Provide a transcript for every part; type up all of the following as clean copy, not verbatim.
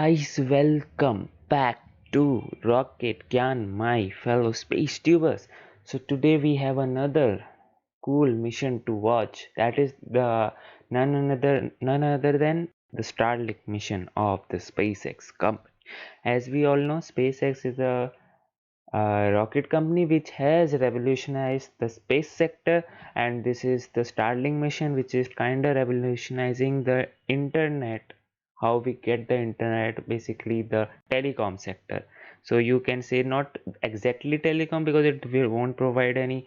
Guys, welcome back to Rocket Gyan, my fellow space tubers. So today we have another cool mission to watch. That is the none other than the Starlink mission of the SpaceX company. As we all know, SpaceX is a rocket company which has revolutionized the space sector, and this is the Starlink mission, which is kind of revolutionizing the internet, how we get the internet, basically the telecom sector. So you can say not exactly telecom because won't provide any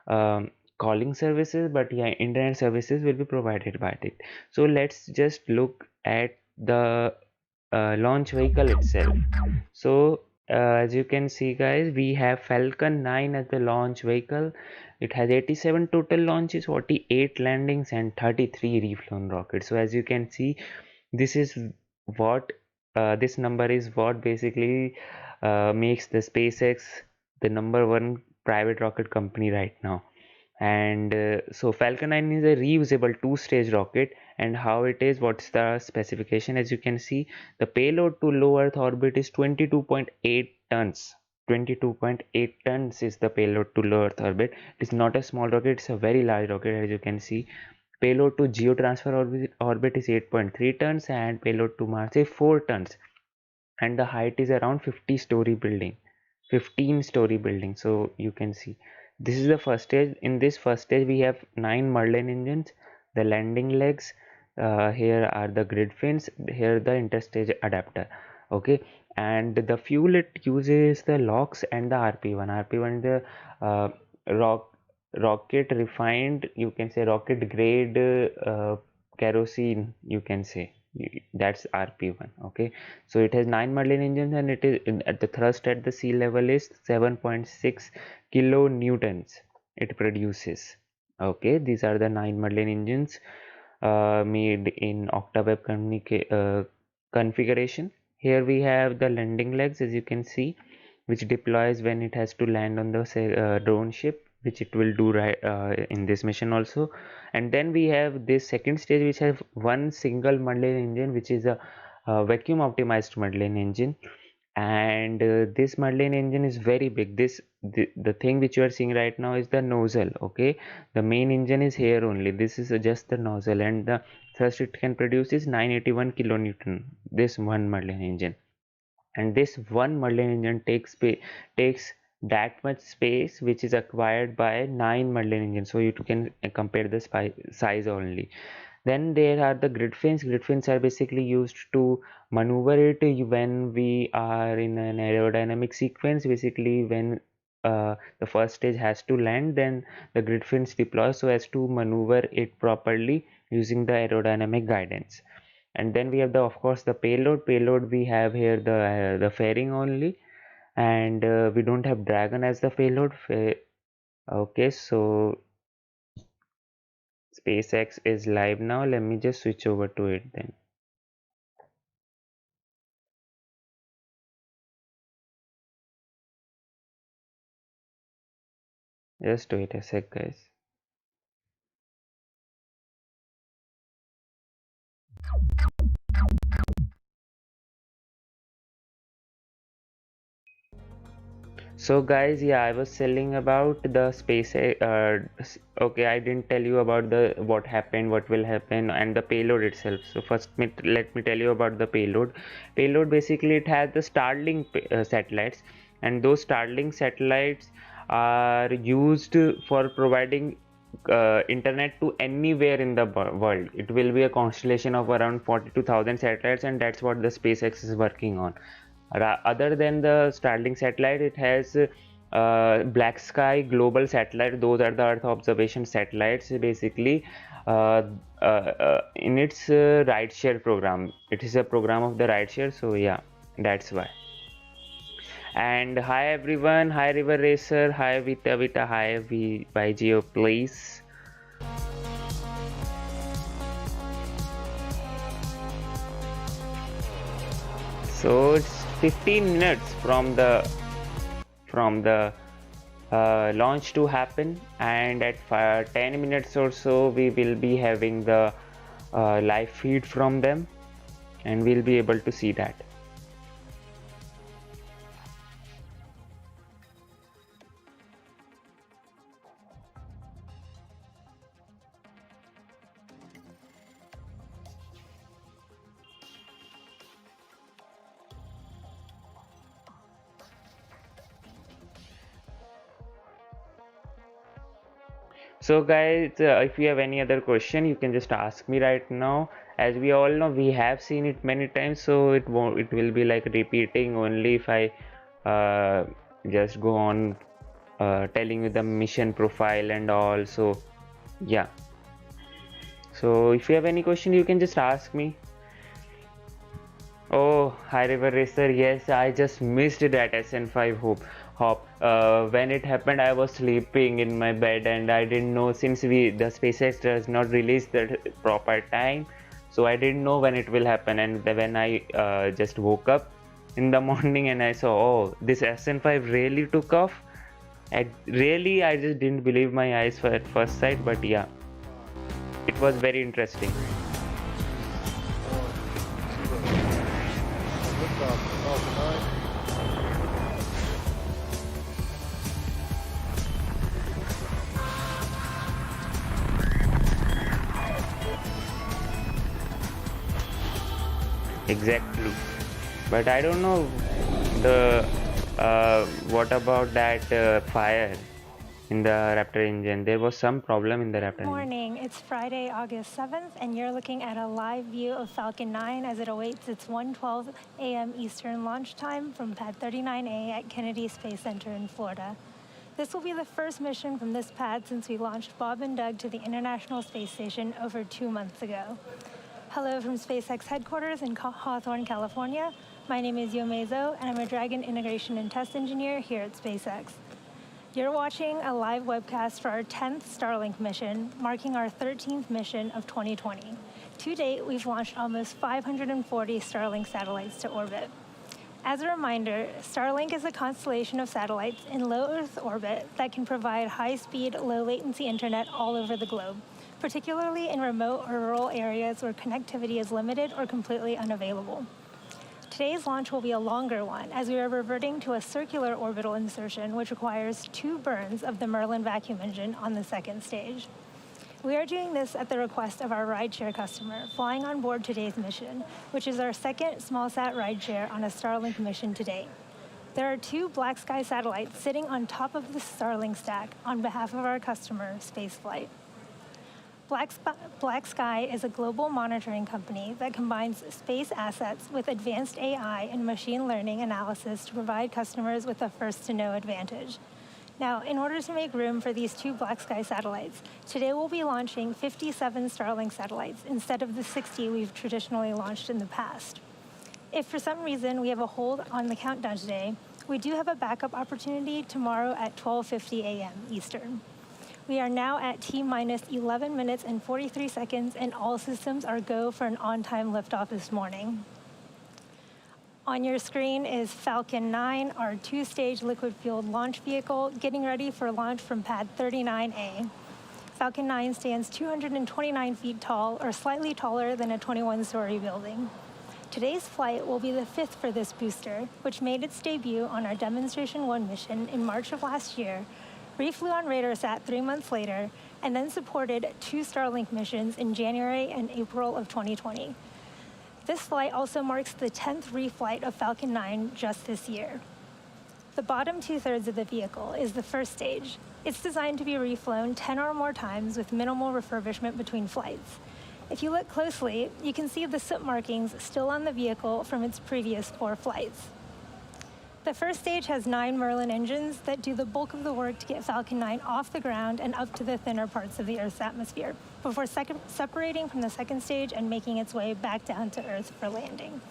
um, calling services, but yeah, internet services will be provided by it. So let's just look at the launch vehicle itself. So as you can see guys, we have Falcon 9 as the launch vehicle. It has 87 total launches, 48 landings and 33 reflown rockets. So as you can see, this is what this number is what basically makes the SpaceX the number one private rocket company right now. And so Falcon 9 is a reusable two-stage rocket. And how it is, what's the specification? As you can see, the payload to low earth orbit is 22.8 tons. 22.8 tons is the payload to low earth orbit. It is not a small rocket, it's a very large rocket. As you can see, payload to geotransfer orbit is 8.3 tons and payload to Mars is 4 tons, and the height is around 50-story building, 15-story building. So you can see this is the first stage. In this first stage we have 9 Merlin engines, the landing legs, here are the grid fins, here the interstage adapter. Okay, and the fuel it uses the LOX and the RP1. RP1 is the rocket refined, you can say rocket grade kerosene, you can say, that's RP1. Okay, so it has 9 Merlin engines, and it is at the thrust at the sea level is 7.6 kilonewtons it produces. Okay, these are the 9 Merlin engines made in Octaweb configuration. Here we have the landing legs, as you can see, which deploys when it has to land on the drone ship, which it will do right in this mission also. And then we have this second stage, which has one single Merlin engine, which is a vacuum optimized Merlin engine. And this Merlin engine is very big. The thing which you are seeing right now is the nozzle. Okay, the main engine is here only. This is just the nozzle, and the thrust it can produce is 981 kilonewton, this one Merlin engine. And this one Merlin engine takes that much space which is acquired by 9 Merlin engines. So you can compare the size only. Then there are the grid fins. Grid fins are basically used to maneuver it when we are in an aerodynamic sequence. Basically, when the first stage has to land, then the grid fins deploy so as to maneuver it properly using the aerodynamic guidance. And then we have, the of course, the payload. We have here the fairing only, and we don't have Dragon as the payload. Okay, so SpaceX is live now. Let me just switch over to it then. Just wait a sec, guys. So guys, yeah, I was telling about the space. Okay, I didn't tell you about the what happened, what will happen, and the payload itself. So first, let me tell you about the payload. Payload basically it has the Starlink satellites, and those Starlink satellites are used for providing internet to anywhere in the world. It will be a constellation of around 42,000 satellites, and that's what the SpaceX is working on. Other than the Starlink satellite, it has Black Sky Global Satellite. Those are the Earth observation satellites. Basically, in its rideshare program, it is a program of the rideshare. So yeah, that's why. And hi everyone, hi River Racer, hi Vita, hi YGO, please. So it's 15 minutes from the launch to happen, and at 10 minutes or so we will be having the live feed from them, and we'll be able to see that. So guys, if you have any other question, you can just ask me right now. As we all know, we have seen it many times, so it will be like repeating only if I uh, just go on telling you the mission profile and all. So yeah, so if you have any question, you can just ask me. Oh, High River Racer, yes, I just missed that SN5 hop. When it happened, I was sleeping in my bed and I didn't know, since the SpaceX does not release the proper time, so I didn't know when it will happen. And when I just woke up in the morning and I saw, oh, this SN5 really took off. I just didn't believe my eyes at first sight, but yeah, it was very interesting. Exactly, but I don't know the what about that fire in the Raptor engine. There was some problem in the Raptor Good engine. morning. It's Friday, August 7th, and you're looking at a live view of Falcon 9 as it awaits its 1:12 a.m. Eastern launch time from Pad 39A at Kennedy Space Center in Florida. This will be the first mission from this pad since we launched Bob and Doug to the International Space Station over 2 months ago. Hello from SpaceX headquarters in Hawthorne, California. My name is Yo Mezo, and I'm a Dragon integration and test engineer here at SpaceX. You're watching a live webcast for our 10th Starlink mission, marking our 13th mission of 2020. To date, we've launched almost 540 Starlink satellites to orbit. As a reminder, Starlink is a constellation of satellites in low Earth orbit that can provide high-speed, low-latency internet all over the globe, particularly in remote or rural areas where connectivity is limited or completely unavailable. Today's launch will be a longer one, as we are reverting to a circular orbital insertion, which requires 2 burns of the Merlin vacuum engine on the second stage. We are doing this at the request of our rideshare customer, flying on board today's mission, which is our second smallsat rideshare on a Starlink mission to date. There are 2 BlackSky satellites sitting on top of the Starlink stack on behalf of our customer, Spaceflight. BlackSky is a global monitoring company that combines space assets with advanced AI and machine learning analysis to provide customers with a first-to-know advantage. Now, in order to make room for these 2 BlackSky satellites, today we'll be launching 57 Starlink satellites instead of the 60 we've traditionally launched in the past. If for some reason we have a hold on the countdown today, we do have a backup opportunity tomorrow at 12:50 a.m. Eastern. We are now at T-minus 11 minutes and 43 seconds, and all systems are go for an on-time liftoff this morning. On your screen is Falcon 9, our 2-stage liquid-fueled launch vehicle, getting ready for launch from Pad 39A. Falcon 9 stands 229 feet tall, or slightly taller than a 21-story building. Today's flight will be the 5th for this booster, which made its debut on our Demonstration 1 mission in March of last year, reflew on RadarSat 3 months later, and then supported 2 Starlink missions in January and April of 2020. This flight also marks the 10th reflight of Falcon 9 just this year. The bottom 2/3 of the vehicle is the first stage. It's designed to be reflown 10 or more times with minimal refurbishment between flights. If you look closely, you can see the soot markings still on the vehicle from its previous 4 flights. The first stage has 9 Merlin engines that do the bulk of the work to get Falcon 9 off the ground and up to the thinner parts of the Earth's atmosphere, before separating from the second stage and making its way back down to Earth for landing.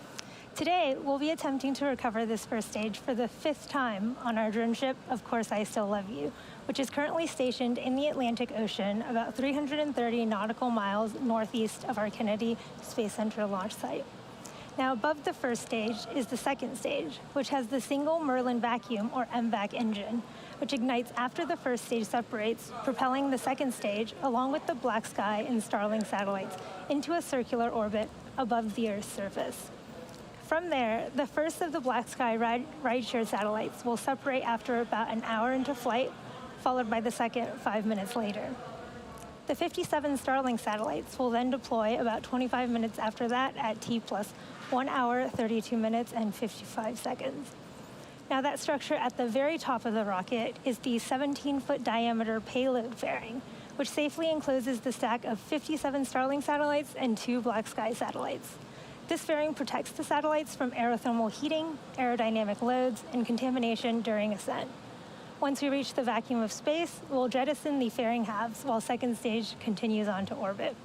Today, we'll be attempting to recover this first stage for the 5th time on our drone ship, Of Course I Still Love You, which is currently stationed in the Atlantic Ocean, about 330 nautical miles northeast of our Kennedy Space Center launch site. Now, above the first stage is the second stage, which has the single Merlin vacuum, or MVAC engine, which ignites after the first stage separates, propelling the second stage, along with the BlackSky and Starlink satellites, into a circular orbit above the Earth's surface. From there, the first of the BlackSky rideshare satellites will separate after about an hour into flight, followed by the second 5 minutes later. The 57 Starlink satellites will then deploy about 25 minutes after that at T+1 hour, 32 minutes, and 55 seconds. Now, that structure at the very top of the rocket is the 17-foot diameter payload fairing, which safely encloses the stack of 57 Starlink satellites and 2 Black Sky satellites. This fairing protects the satellites from aerothermal heating, aerodynamic loads, and contamination during ascent. Once we reach the vacuum of space, we'll jettison the fairing halves while second stage continues on to orbit.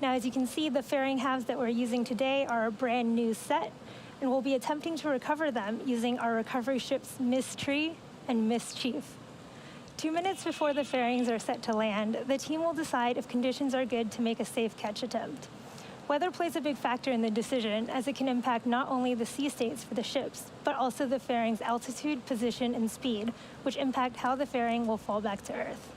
Now, as you can see, the fairing halves that we're using today are a brand new set, and we'll be attempting to recover them using our recovery ships Mistree and Mischief. 2 minutes before the fairings are set to land, the team will decide if conditions are good to make a safe catch attempt. Weather plays a big factor in the decision, as it can impact not only the sea states for the ships, but also the fairing's altitude, position, and speed, which impact how the fairing will fall back to Earth.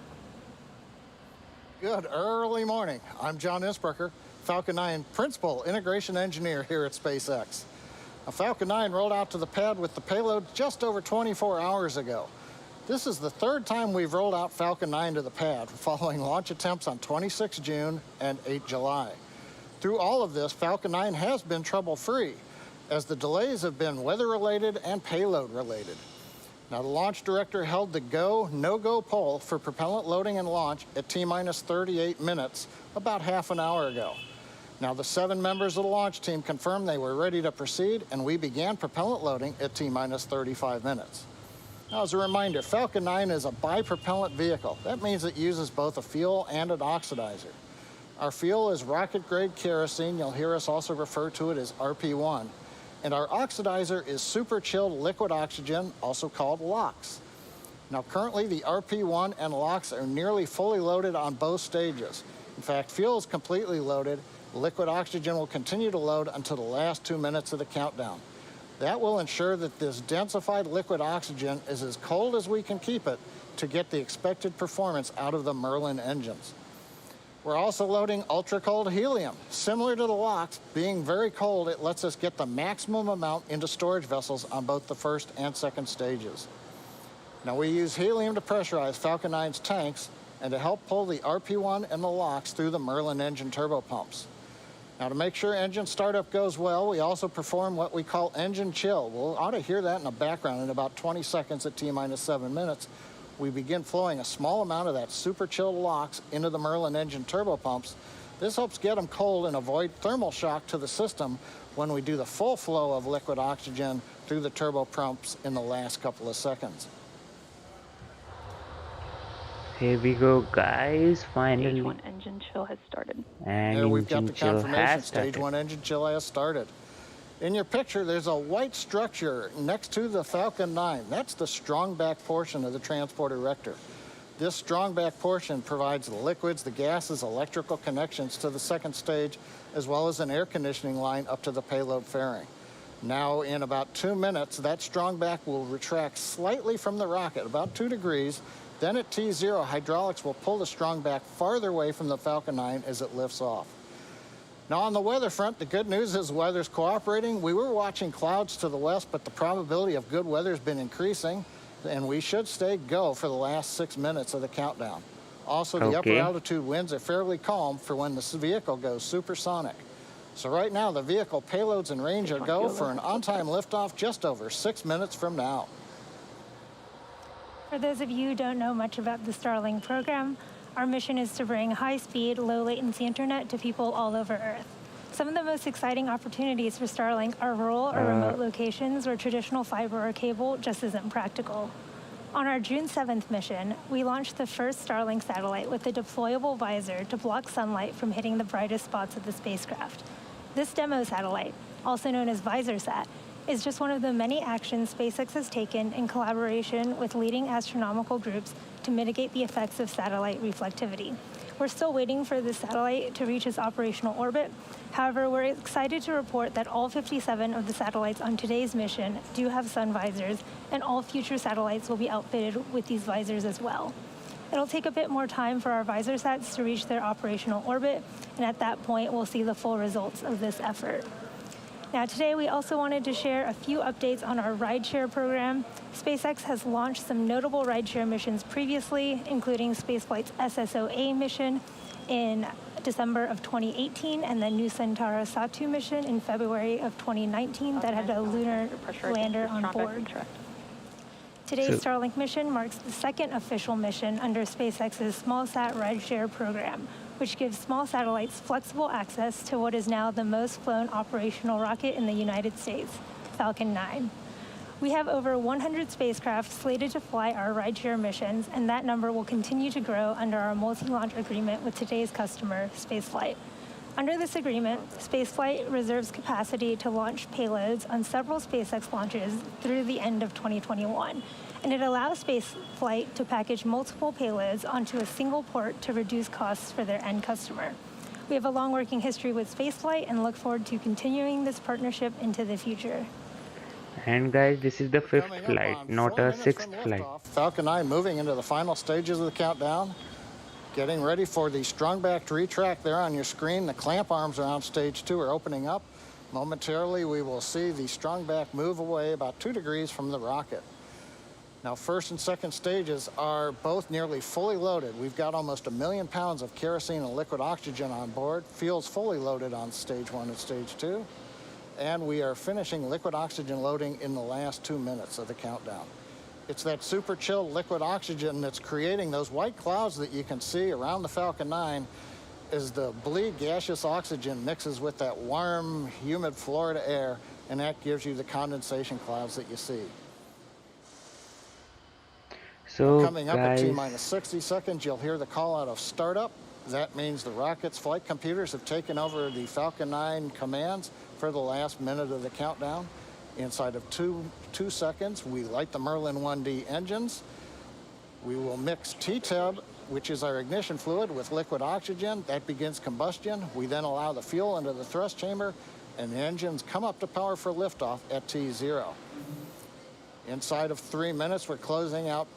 Good early morning. I'm John Isbrucker, Falcon 9 Principal Integration Engineer here at SpaceX. Falcon 9 rolled out to the pad with the payload just over 24 hours ago. This is the third time we've rolled out Falcon 9 to the pad, following launch attempts on 26 June and 8 July. Through all of this, Falcon 9 has been trouble-free, as the delays have been weather-related and payload-related. Now, the launch director held the go, no-go poll for propellant loading and launch at T-minus 38 minutes, about half an hour ago. Now, the 7 members of the launch team confirmed they were ready to proceed, and we began propellant loading at T-minus 35 minutes. Now, as a reminder, Falcon 9 is a bipropellant vehicle. That means it uses both a fuel and an oxidizer. Our fuel is rocket-grade kerosene. You'll hear us also refer to it as RP1. And our oxidizer is super-chilled liquid oxygen, also called LOX. Now, currently, the RP1 and LOX are nearly fully loaded on both stages. In fact, fuel is completely loaded. Liquid oxygen will continue to load until the last 2 minutes of the countdown. That will ensure that this densified liquid oxygen is as cold as we can keep it to get the expected performance out of the Merlin engines. We're also loading ultra-cold helium. Similar to the LOX, being very cold, it lets us get the maximum amount into storage vessels on both the first and second stages. Now, we use helium to pressurize Falcon 9's tanks and to help pull the RP1 and the LOX through the Merlin engine turbopumps. Now, to make sure engine startup goes well, we also perform what we call engine chill. We'll ought to hear that in the background in about 20 seconds at T-minus 7 minutes. We begin flowing a small amount of that super chilled LOX into the Merlin engine turbopumps. This helps get them cold and avoid thermal shock to the system when we do the full flow of liquid oxygen through the turbopumps in the last couple of seconds. Here we go, guys. Finally, Stage 1 engine chill has started. and There we've got engine the chill confirmation. has Stage started. 1 engine chill has started. In your picture, there's a white structure next to the Falcon 9. That's the strong back portion of the transport erector. This strong back portion provides the liquids, the gases, electrical connections to the second stage, as well as an air conditioning line up to the payload fairing. Now, in about 2 minutes, that strong back will retract slightly from the rocket, about 2 degrees. Then at T0, hydraulics will pull the strong back farther away from the Falcon 9 as it lifts off. Now, on the weather front, the good news is weather's cooperating. We were watching clouds to the west, but the probability of good weather has been increasing, and we should stay go for the last 6 minutes of the countdown. Also, the upper altitude winds are fairly calm for when this vehicle goes supersonic. So right now, the vehicle payloads and range are go for an on-time liftoff just over 6 minutes from now. For those of you who don't know much about the Starlink program, our mission is to bring high-speed, low-latency internet to people all over Earth. Some of the most exciting opportunities for Starlink are rural or remote locations where traditional fiber or cable just isn't practical. On our June 7th mission, we launched the first Starlink satellite with a deployable visor to block sunlight from hitting the brightest spots of the spacecraft. This demo satellite, also known as VisorSat, is just one of the many actions SpaceX has taken in collaboration with leading astronomical groups to mitigate the effects of satellite reflectivity. We're still waiting for the satellite to reach its operational orbit. However, we're excited to report that all 57 of the satellites on today's mission do have sun visors, and all future satellites will be outfitted with these visors as well. It'll take a bit more time for our VisorSats to reach their operational orbit, and at that point, we'll see the full results of this effort. Now, today we also wanted to share a few updates on our rideshare program. SpaceX has launched some notable rideshare missions previously, including spaceflight's SSOA mission in December of 2018 and the New Centaur Satu mission in February of 2019 that had a lunar lander on board. Today's So, Starlink mission marks the second official mission under SpaceX's SmallSat Rideshare program, which gives small satellites flexible access to what is now the most flown operational rocket in the United States, Falcon 9. We have over 100 spacecraft slated to fly our rideshare missions, and that number will continue to grow under our multi-launch agreement with today's customer, Spaceflight. Under this agreement, Spaceflight reserves capacity to launch payloads on several SpaceX launches through the end of 2021, and it allows Spaceflight to package multiple payloads onto a single port to reduce costs for their end customer. We have a long working history with Spaceflight and look forward to continuing this partnership into the future. and guys, this is the fifth Coming up flight, on not 4 a minutes sixth from flight. liftoff, Falcon 9 moving into the final stages of the countdown. Getting ready for the strong-backed retract there on your screen. The clamp arms around stage 2 are opening up. Momentarily, we will see the strong-back move away about 2 degrees from the rocket. Now, first and second stages are both nearly fully loaded. We've got almost 1 million pounds of kerosene and liquid oxygen on board. Fuel's fully loaded on stage 1 and stage 2. And we are finishing liquid oxygen loading in the last 2 minutes of the countdown. It's that super chilled liquid oxygen that's creating those white clouds that you can see around the Falcon 9 as the bleed gaseous oxygen mixes with that warm, humid Florida air, and that gives you the condensation clouds that you see. So Coming up at guys, T-minus 60 seconds, you'll hear the call out of startup. That means the rocket's flight computers have taken over the Falcon 9 commands for the last minute of the countdown. Inside of two seconds, we light the Merlin 1D engines. We will mix TTEB, which is our ignition fluid, with liquid oxygen. That begins combustion. We then allow the fuel into the thrust chamber, and the engines come up to power for liftoff at T0. Inside of 3 minutes, we're closing out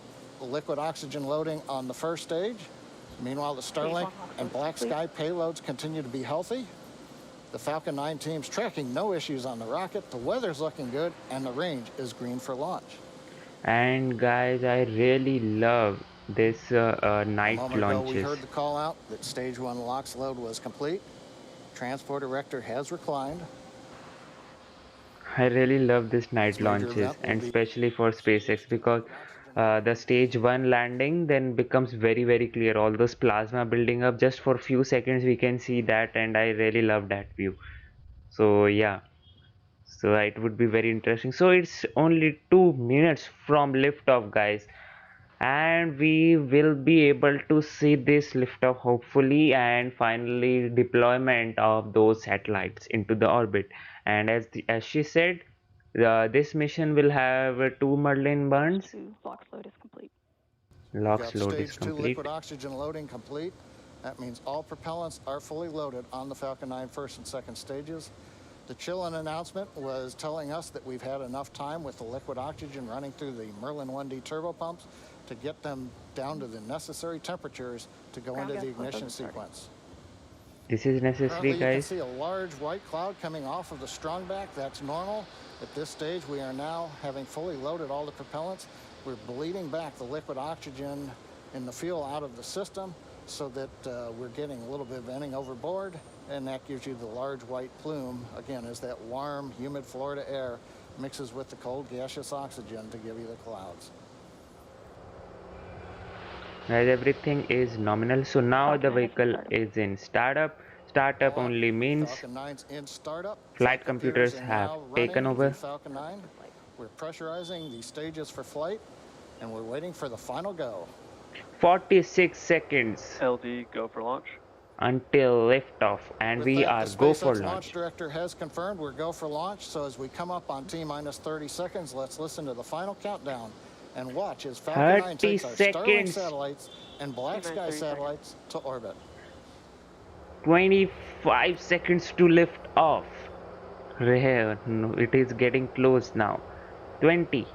liquid oxygen loading on the first stage. Meanwhile, the Starlink and Black Sky payloads continue to be healthy. The Falcon 9 team's tracking no issues on the rocket. The weather's looking good, and the range is green for launch. and guys, I really love this A night moment ago, we launches. heard the call out that stage 1 LOX load was complete. Transport erector has reclined. I really love this night This major launches, event will and be especially for SpaceX, because the stage 1 landing then becomes very clear. All those plasma building up just for few seconds, we can see that, and I really love that view. So yeah, so it would be very interesting. So it's only 2 minutes from liftoff, guys, and we will be able to see this liftoff hopefully, and finally deployment of those satellites into the orbit. And as she said, this mission will have 2 Merlin burns. LOX load is complete. LOX got load is stage 2 complete. liquid oxygen loading complete. That means all propellants are fully loaded on the Falcon 9 first and second stages. The Chillen announcement was telling us that we've had enough time with the liquid oxygen running through the Merlin 1D turbopumps to get them down to the necessary temperatures to go Ground into the gas flow ignition started. sequence. This is necessary, Currently, you can guys. see a large white cloud coming off of the strongback. That's normal. At this stage, we are now having fully loaded all the propellants. We're bleeding back the liquid oxygen and the fuel out of the system so that we're getting a little bit of venting overboard, and that gives you the large white plume, again, as that warm, humid Florida air mixes with the cold gaseous oxygen to give you the clouds. Guys, everything is nominal. So now the vehicle is in startup. Startup only means Falcon 9's in startup. flight computers are have now taken running over. the Falcon 9. We're pressurizing the stages for flight, and we're waiting for the final go. 46 seconds LD, go for launch. until liftoff, and With we that, are the go SpaceX for launch launch. director has confirmed we're go for launch. So as we come up on T-minus 30 seconds, let's listen to the final countdown and watch as Falcon 9 takes our 30 Starlink seconds. satellites and Black T-minus Sky 30 seconds. satellites to orbit. 25 seconds to lift off. No, it is getting close now. 20,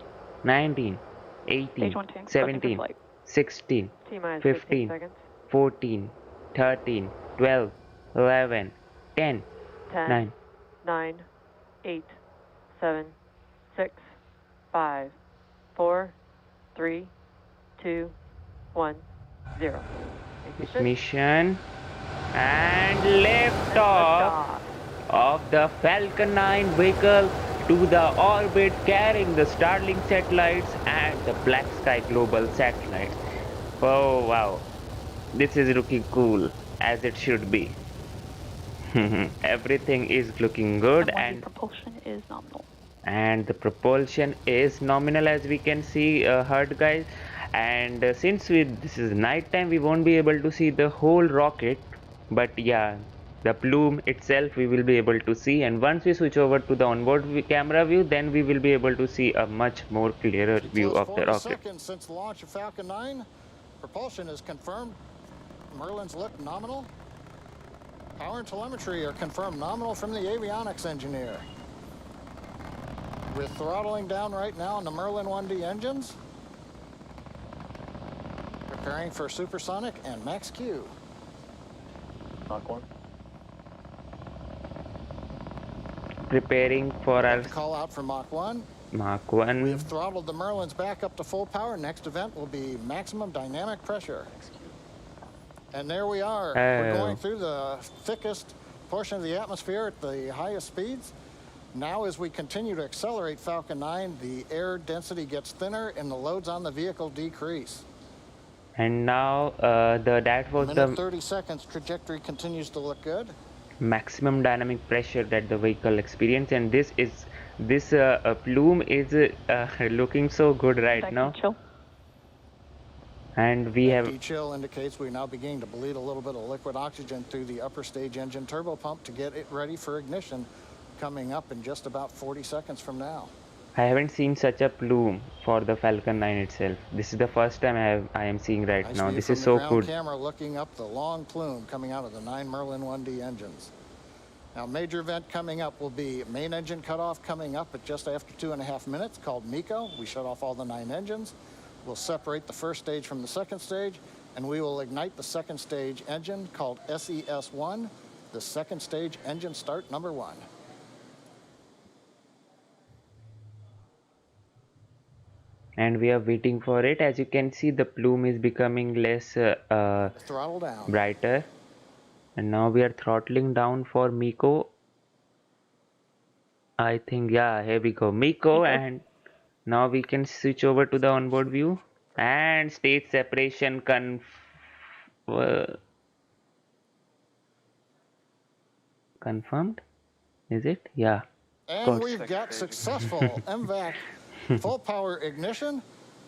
19, 18, Stage 1 tank, 17, flight. 16, T-minus 15, 15 seconds. 14, 13, 12, 11, 10, 10, 9. 9, 8, 7, 6, 5, 4, 3, 2, 1, 0. Ignition. Mission and lift off of the Falcon 9 vehicle to the orbit carrying the Starlink satellites and the Black Sky Global satellites. Oh wow, this is looking cool as it should be. Everything is looking good, M1D propulsion is nominal. and the propulsion is nominal, as we can see, hurt guys. And since this is night time, we won't be able to see the whole rocket, but yeah, the plume itself we will be able to see. And once we switch over to the onboard camera view, then we will be able to see a much more clearer view of the 40 rocket. seconds since the launch of Falcon 9. Propulsion is confirmed. Merlin's look nominal. Power and telemetry are confirmed nominal from the avionics engineer. We're throttling down right now on the Merlin 1D engines. Preparing for supersonic and max Q. Mach 1. Preparing for our Call out for Mach 1. Mach We 1. have throttled the Merlins back up to full power. Next event will be maximum dynamic pressure. And there we are. We're going through the thickest portion of the atmosphere at the highest speeds. Now, as we continue to accelerate Falcon 9, the air density gets thinner and the loads on the vehicle decrease. And now that was Minute the 30 seconds, trajectory continues to look good. maximum dynamic pressure that the vehicle experience, and this plume is looking so good right Back now. to chill. And we have Chill indicates we're now beginning to bleed a little bit of liquid oxygen through the upper stage engine turbo pump to get it ready for ignition, coming up in just about 40 seconds from now. I haven't seen such a plume for the Falcon 9 itself. This is the first time I am seeing right Nice now. view This from is the so ground good. camera looking up the long plume coming out of the 9 Merlin 1D engines. Now, major event coming up will be main engine cutoff coming up at just after 2.5 minutes, called MECO. We shut off all the 9 engines. We'll separate the first stage from the second stage, and we will ignite the second stage engine called SES-1, the second stage engine start number 1. And we are waiting for it. As you can see, the plume is becoming less Throttle down. brighter. And now we are throttling down for MECO. I think, yeah, here we go. MECO, and now we can switch over to the onboard view. And stage separation confirmed. Is it? Yeah. And Good. we've got successful MVAC full power ignition.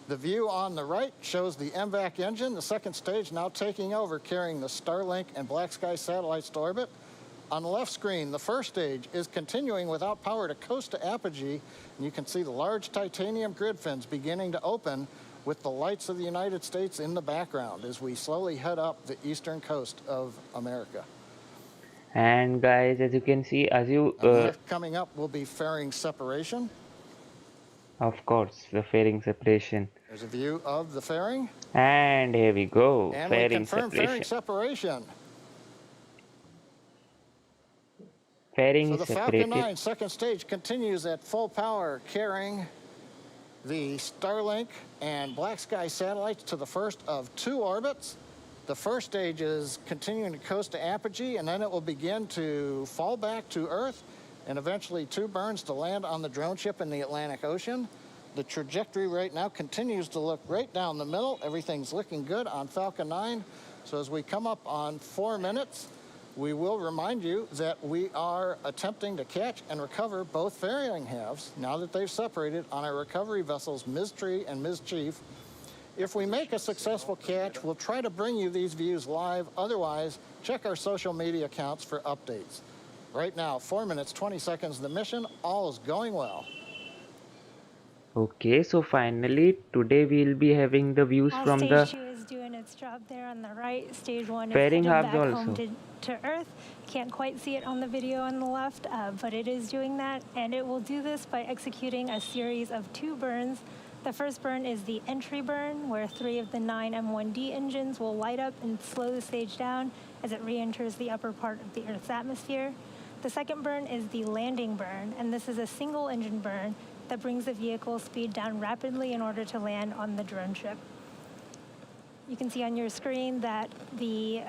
The view on the right shows the MVAC engine, the second stage now taking over, carrying the Starlink and Black Sky satellites to orbit. On the left screen, the first stage is continuing without power to coast to apogee, and you can see the large titanium grid fins beginning to open with the lights of the United States in the background as we slowly head up the eastern coast of America. And guys, as you can see, Next coming up will be fairing separation. of course, the fairing separation. There's a view of the fairing. And here we go. And we Fairing confirm separation. fairing separation. Fairing So is the Falcon separated. 9 second stage continues at full power, carrying the Starlink and Black Sky satellites to the first of 2 orbits. The first stage is continuing to coast to apogee, and then it will begin to fall back to Earth, and eventually 2 burns to land on the drone ship in the Atlantic Ocean. The trajectory right now continues to look right down the middle. Everything's looking good on Falcon 9. So as we come up on 4 minutes, we will remind you that we are attempting to catch and recover both fairing halves now that they've separated on our recovery vessels Ms. Tree and Ms. Chief. If we make a successful catch, we'll try to bring you these views live. Otherwise, check our social media accounts for updates. Right now, 4 minutes, 20 seconds of the mission. All is going well. Okay, so finally today we'll be having the views While from stage the 2 is doing its job there on the right, stage 1 is Fairing headed halves back home also. to Earth. Can't quite see it on the video on the left, but it is doing that, and it will do this by executing a series of 2 burns. The first burn is the entry burn, where 3 of the 9 M1D engines will light up and slow the stage down as it re-enters the upper part of the Earth's atmosphere. The second burn is the landing burn, and this is a single engine burn that brings the vehicle speed down rapidly in order to land on the drone ship. You can see on your screen that the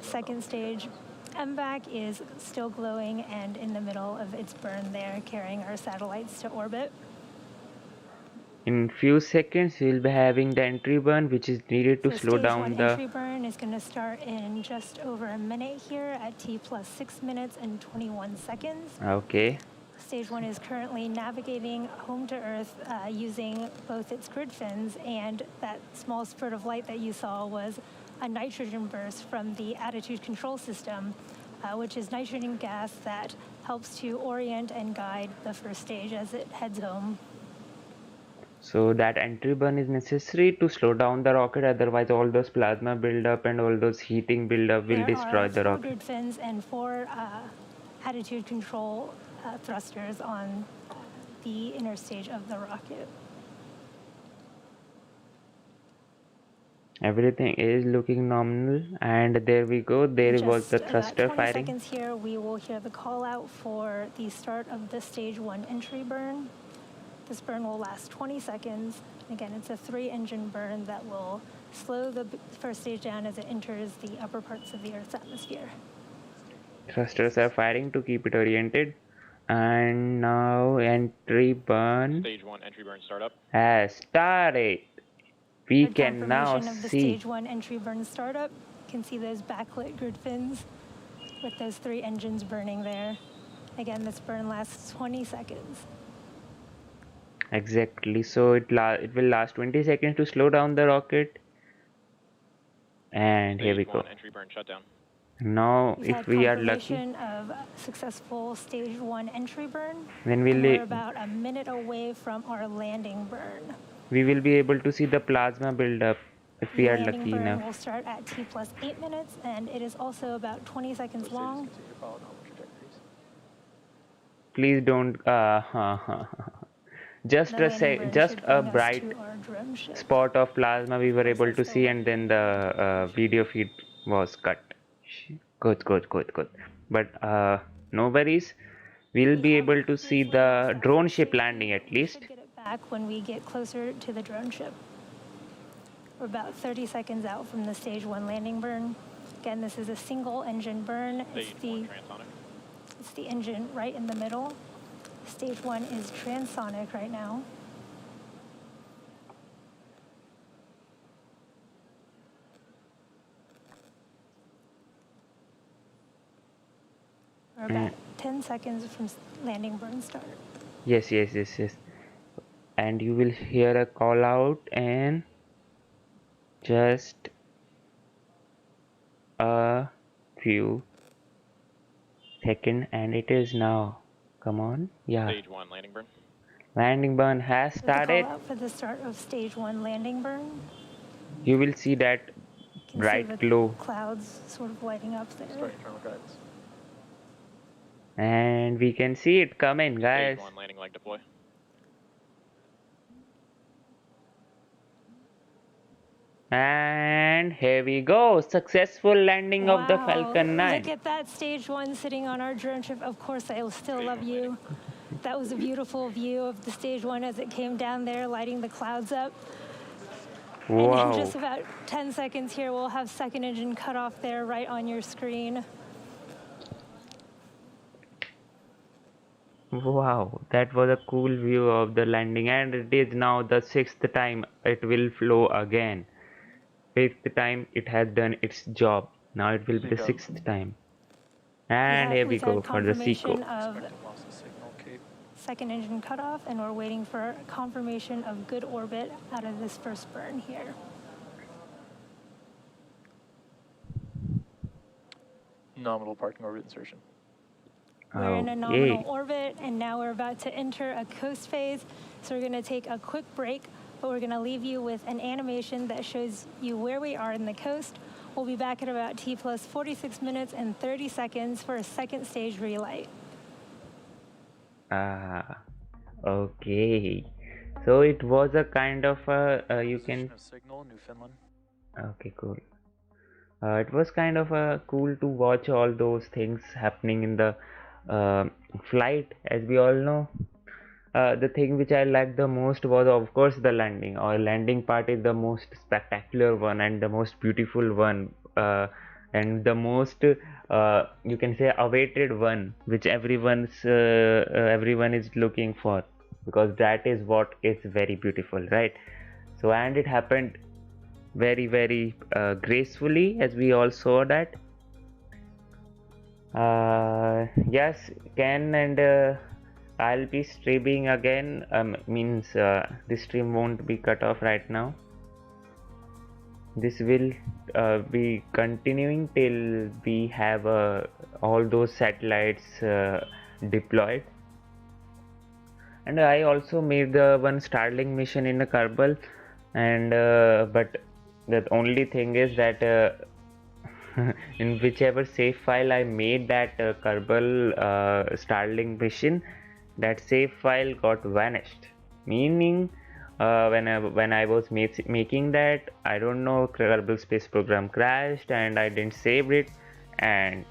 second stage MVAC is still glowing and in the middle of its burn there, carrying our satellites to orbit. In few seconds, we'll be having the entry burn, which is needed to So slow stage one down the. entry burn is going to start in just over a minute here at T plus 6 minutes and 21 seconds. Okay. Stage one is currently navigating home to Earth using both its grid fins, and that small spurt of light that you saw was a nitrogen burst from the attitude control system, which is nitrogen gas that helps to orient and guide the first stage as it heads home. So that entry burn is necessary to slow down the rocket, otherwise all those plasma buildup and all those heating buildup will destroy the There are 4 rocket. grid fins and 4 attitude control thrusters on the inner stage of the rocket. Everything is looking nominal, and there we go. There was the Just thruster about 20 firing. seconds here, we will hear the call out for the start of the stage 1 entry burn. This burn will last 20 seconds. Again, it's a 3-engine burn that will slow the first stage down as it enters the upper parts of the Earth's atmosphere. Thrusters are firing to keep it oriented, and now entry burn Stage 1 entry burn startup. has started. We For can now confirmation of the see. stage 1 entry burn startup, you can see those backlit grid fins with those 3 engines burning there. Again, this burn lasts 20 seconds. Exactly. So it will last 20 seconds to slow down the rocket. And here we Stage go. 1 entry burn shutdown. Now, We've if had we are lucky, confirmation of successful stage 1 entry burn. then We're about a minute away from our landing burn. we will be able to see the plasma buildup if we The are landing lucky burn enough. will start at T plus 8 minutes, and it is also about 20 seconds long. Continue following normal trajectories. Please don't. Just The a landing burn just should a bring us bright to our drone ship. spot of plasma we were able to Process see, the and then the video feed was cut. Good. But no worries. We'll be able to see the drone ship landing at We least. should get it back when we get closer to the drone ship. We're about 30 seconds out from the stage 1 landing burn. Again, this is a single engine burn. Stage 1 transonic. It's the engine right in the middle. Stage 1 is transonic right now. We're about 10 seconds from landing burn start. Yes. And you will hear a call out and just a few seconds, and it is now. Come on. Yeah. Stage 1 landing burn. Landing burn has There's a call started. out for the start of stage 1 landing burn. You will see that You can bright see the glow. clouds sort of lighting up there. Starting terminal guidance. And we can see it coming, guys. Stage 1 landing leg deploy. And here we go. Successful landing of the Wow, Falcon 9. Look at that stage 1 sitting on our drone ship. Of course, I still love you. That was a beautiful view of the stage 1 as it came down there, lighting the clouds up. And in Wow. just about 10 seconds here, we'll have second engine cut off there right on your screen. Wow, that was a cool view of the landing, and it is now the 6th time it will flow again. 5th time it has done its job. Now it will be the 6th time. And here we We've go had for the confirmation sequel. of Loss of signal, Cape. second engine cutoff, and we're waiting for confirmation of good orbit out of this first burn here. Nominal parking orbit insertion. We're in a Okay. nominal orbit, and now we're about to enter a coast phase. So we're going to take a quick break, but we're going to leave you with an animation that shows you where we are in the coast. We'll be back at about T plus 46 minutes and 30 seconds for a second stage relight. Okay. So it was a kind of a, you can, Position of signal, Newfoundland. okay, cool. It was kind of cool to watch all those things happening in the flight. As we all know, the thing which I liked the most was, of course, the landing. Our landing part is the most spectacular one and the most beautiful one, and the most you can say awaited one, which everyone is looking for, because that is what is very beautiful, right? So, and it happened very, very gracefully, as we all saw that. Yes, Ken, and I'll be streaming again. Means this stream won't be cut off right now. This will be continuing till we have all those satellites deployed. And I also made the one Starlink mission in the Kerbal, and but the only thing is that in whichever save file I made that Kerbal Starlink mission, that save file got vanished. Meaning, when I was making that, I don't know, Kerbal Space Program crashed and I didn't save it, and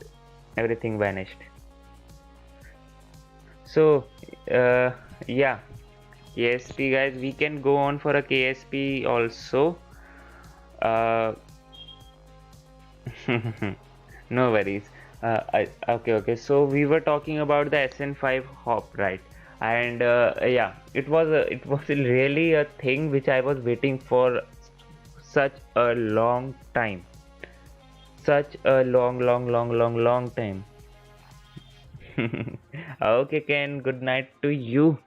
everything vanished. So, yeah, KSP guys, we can go on for a KSP also. No worries. Okay. So we were talking about the SN5 hop, right? And yeah, it was really a thing which I was waiting for such a long time, such a long time. Okay, Ken. Good night to you.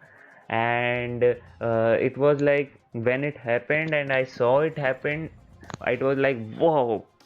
And it was like when it happened and I saw it happen, it was like, whoa,